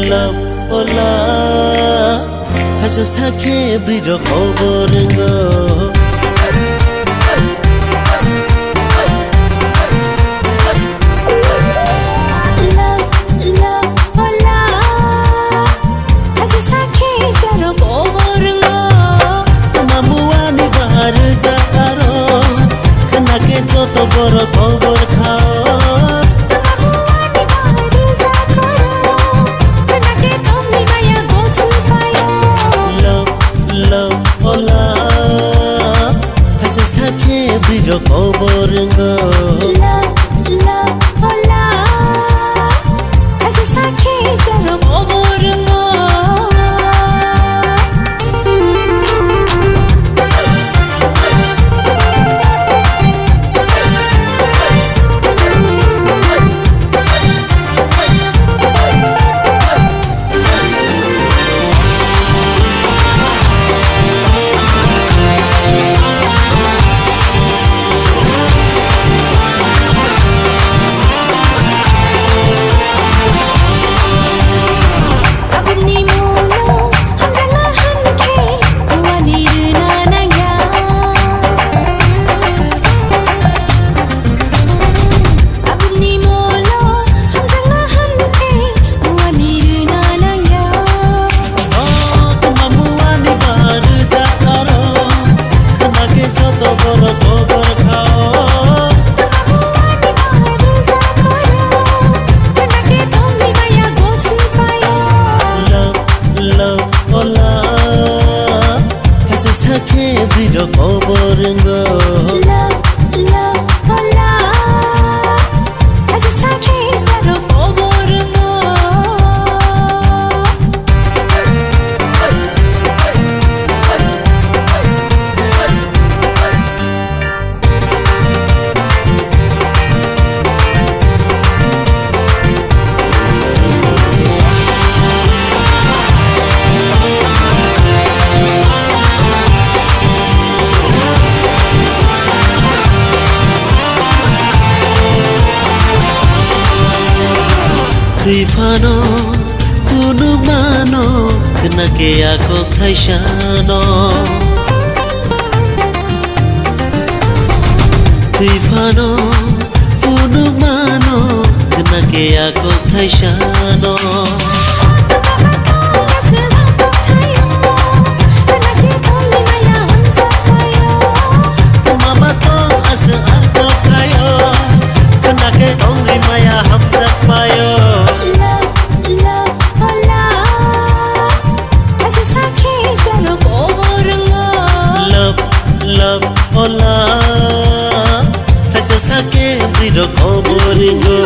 love, oh love. Hasa sakhe biro koborengo. Toto boro kobor khao love love oh love thase sakhe biro koborengo love love oh love thase sakhe biro koborengo biro koborengo love love oh love thase sakhe biro koborengo Fano kunu mano kena ke aku thaisano Fano kunu mano kena ke aku thaisano mama to asa aku kayo kena ke ongi maya hamzat payo love oh love thase sakhe biro koborengo